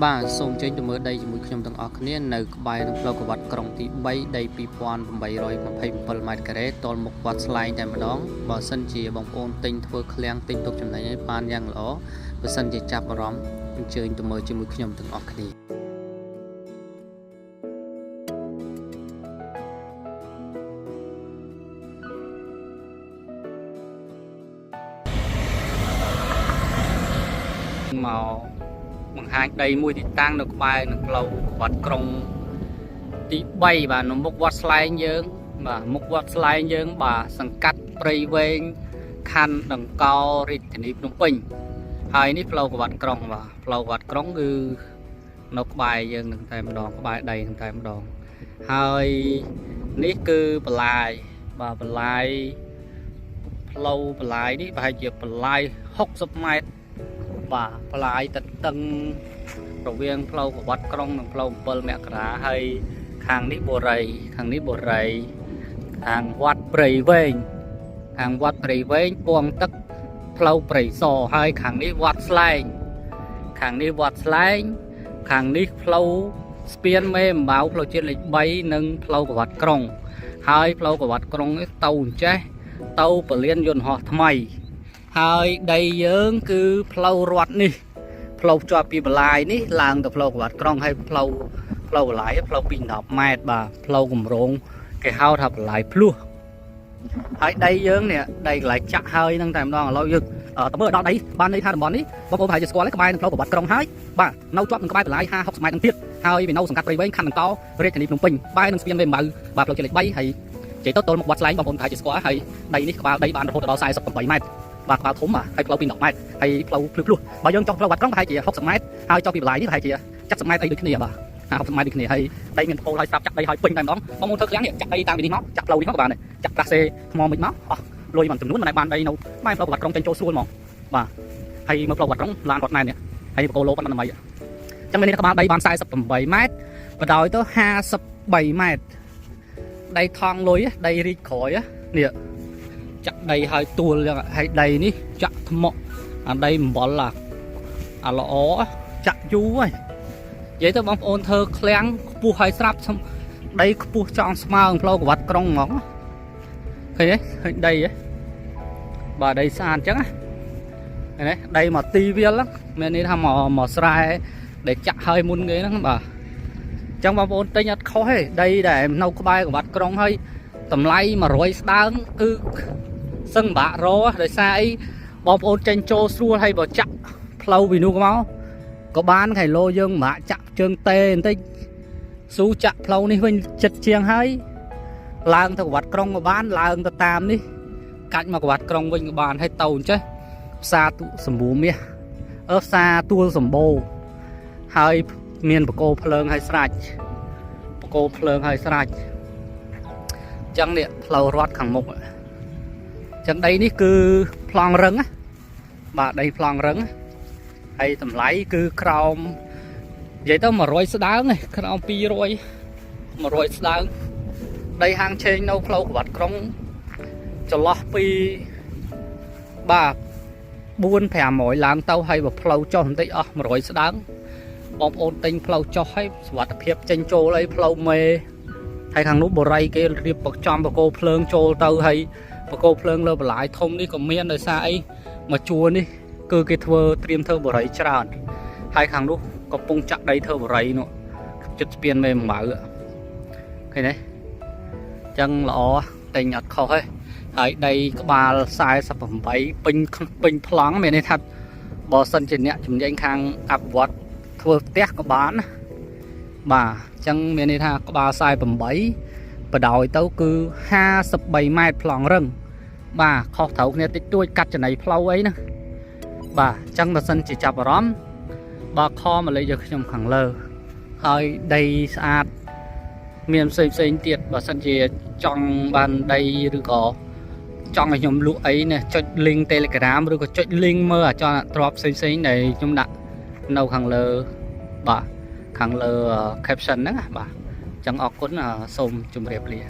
បាទសូមចេញទៅមើលដីជាមួយខ្ញុំទាំងអស់គ្នានៅក្បែរនឹងផ្លូវកវត្តក្រុងទី3ដី 2827 ម៉ែត្រការ៉េទល់មុខវត្តស្លែងតែម្ដងបើសិនជាបងប្អូនទិញធ្វើឃ្លាំងទិញទុកចំណេញឲ្យបានយ៉ាងល្អបើសិនជាចាប់អារម្មណ៍អញ្ជើញទៅមើលជាមួយខ្ញុំទាំងអស់គ្នាមកបង្ហាញដីមួយទីតាំងនៅក្បែរនឹងផ្លូវវត្តក្រុងទី3បាទនៅមុខវត្តស្លែងយើងបាទមុខវត្តស្លែងយើងបាទសង្កាត់ព្រៃវែងខណ្ឌដង្កោរាជធានីភ្នំពេញហើយនេះផ្លូវវត្តក្រុងបាទផ្លូវវត្តក្រុងគឺនៅក្បែរយើងនឹងតែម្ដងក្បែរដីនឹងតែម្ដងហើយនេះគឺបន្លាយបាទបន្លាយផ្លូវបន្លាយនេះប្រហែលជាបន្លាយ60 ម៉ែត្របាទផ្លាយតឹងរវាងផ្លូវវត្តក្រុងនិងផ្លូវ7មករាហើយខាងនេះបូរីខាងនេះបូរីខាងវត្តព្រៃវែងខាងវត្តព្រៃវែងពងទឹកផ្លូវព្រៃសហើយខាងនេះវត្តស្លែងខាងនេះវត្តស្លែងខាងនេះផ្លូវស្ពានមេអំបៅផ្លូវជាតិលេខ3និងផ្លូវវត្តក្រុងហើយផ្លូវវត្តក្រុងនេះទៅអញ្ចេះទៅពលានយន្តហោះថ្មីហើយដីយើងគឺផ្លូវរត់នេះផ្លូវជាប់ពីបន្លាយនេះឡើងទៅផ្លូវវត្តក្រុងហើយផ្លូវបន្លាយផ្លូវ210 ម៉ែត្របាទផ្លូវគម្រោងគេហៅថាបន្លាយភ្លោះហើយដីយើងនេះដីកន្លែងចាក់ហើយនឹងតែម្ដងឥឡូវយើងទៅមើលដល់ដីបានន័យថាតំបន់នេះបងប្អូនប្រហែលជាស្គាល់ហើយក្បែរនឹងផ្លូវវត្តក្រុងហើយបាទនៅជាប់នឹងក្បែរបន្លាយ50-60 ម៉ែត្រនឹងទៀតហើយវានៅសង្កាត់ព្រៃវែងខណ្ឌដង្កោរាជធានីភ្នំពេញបែរនឹងស្ពានមេអំបៅបាទផ្លូវជាតិលេខ3ហើយជិះទៅទល់មុខវត្តស្លែងបងប្អូនប្រហែលជាស្គាល់ហើយដីនេះក្បាលដីបានរហូតដល់48 ម៉ែត្របាទក្បាលធំហើយផ្លូវ210 ម៉ែត្រហើយផ្លូវភ្លុះបើយើងចង់ផ្លូវវត្តក្រុងប្រហែលជា60 ម៉ែត្រហើយចុះពីបន្លាយនេះប្រហែលជា70 ម៉ែត្រអីដូចគ្នាបាទ50 ម៉ែត្រដូចគ្នាហើយដីមានពោលហើយស្រាប់ចាក់ដីហើយពេញតែម្ដងបងប្អូនធ្វើឃ្លាំងនេះចាក់ដីតាមពីនេះមកចាក់ផ្លូវនេះមកក៏បានដែរចាក់ប្រាសេថ្មមិនមកអស់លុយមិនចំនួនមិនបានដីនៅបែរផ្លូវវត្តក្រុងចេញចូលស្រួលហ្មងបាទហើយមើលផ្លូវវត្តក្រុងឡានរត់ណែននេះហើយបកគោឡូប៉ុណ្ណឹងអីចឹងមានក្បាលដីបាន48 ម៉ែត្របដោយទៅ53 ម៉ែត្រដីថងលុយដីរីកក្រោយនេះចាក់ដីហើយទួលចឹងហើយដីនេះចាក់ថ្មអាដីអំបិលអាល្អចាក់យូរហើយនិយាយទៅបងប្អូនធ្វើឃ្លាំងខ្ពស់ហើយស្រាប់ដីខ្ពស់ចង់ស្មើនឹងផ្លូវវត្តក្រុងហ្មងឃើញទេឃើញដីហ៎បាទដីស្អាតអញ្ចឹងណាដីមកទីវាលមានន័យថាមកស្រែដែលចាក់ហើយមុនគេហ្នឹងបាទអញ្ចឹងបងប្អូនទិញអត់ខុសទេដីដែលនៅក្បែរវត្តក្រុងហើយតម្លៃ100ស្ដើងគឺសឹងបាក់រដោយសារអីបងប្អូនចេញចូលស្រួលហើយបើចាក់ផ្លូវពីនោះមកក៏បានគីឡូយើងម្រាក់ចាក់ជើងតេបន្តិចស៊ូចាក់ផ្លូវនេះវិញចិត្តជាងហើយឡើងទៅវត្តក្រុងក៏បានឡើងទៅតាមនេះកាច់មកវត្តក្រុងវិញក៏បានហើយទៅអញ្ចេះផ្សារសម្បូរមាសផ្សារទួលសម្បូរហើយមានបកោភ្លើងហើយស្រាច់បកោភ្លើងហើយស្រាច់អញ្ចឹងនេះផ្លូវរត់ខាងមុខអញ្ចឹងដីនេះគឺប្លង់រឹងណាបាទដីប្លង់រឹងហើយតម្លៃគឺក្រោមនិយាយទៅ100ស្ដើងឯងក្រោម200 100ស្ដើងដីហាងឆេងនៅផ្លូវវត្តក្រុងចន្លោះពីបាទ4-500ឡើងទៅហើយបើផ្លូវចុះបន្តិចអស់100ស្ដើងបងប្អូនទិញផ្លូវចុះហើយសុវត្ថិភាពចេញចូលអីផ្លូវមេហើយខាងនោះបរិយគេរៀបបចំបកោភ្លើងចូលទៅហើយបកោភ្លើងលើបន្លាយធំនេះក៏មានដោយសារអីមកជួរនេះគឺគេត្រៀមធ្វើបរិយច្រើនហើយខាងនោះកំពុងចាក់ដីធ្វើបរិយនោះចិត្តស្ពានមេអំបៅឃើញទេអញ្ចឹងល្អទិញអត់ខុសទេហើយដីក្បាល48ពេញប្លង់មានន័យថាបើសិនជាអ្នកជំនាញខាងអភិវឌ្ឍធ្វើផ្ទះក៏បានបាទអញ្ចឹងមានន័យថាក្បាល48បដោយទៅគឺ53 ម៉ែត្រប្លង់រឹងបាទខុសត្រូវគ្នាតិចតួចកាត់ចំណៃផ្លូវអីណាបាទអញ្ចឹងបើសិនជាចាប់អារម្មណ៍បើខមកលេខយកខ្ញុំខាងលើហើយដីស្អាតមានផ្សេងទៀតបើសិនជាចង់បានដីឬក៏ចង់ឲ្យខ្ញុំលក់អីនេះចុច link Telegram ឬក៏ចុច link មើលអាចទ្របផ្សេងដែលខ្ញុំដាក់នៅខាងលើបាទខាងលើ caption ហ្នឹងបាទអញ្ចឹងអរគុណសូមជម្រាបលា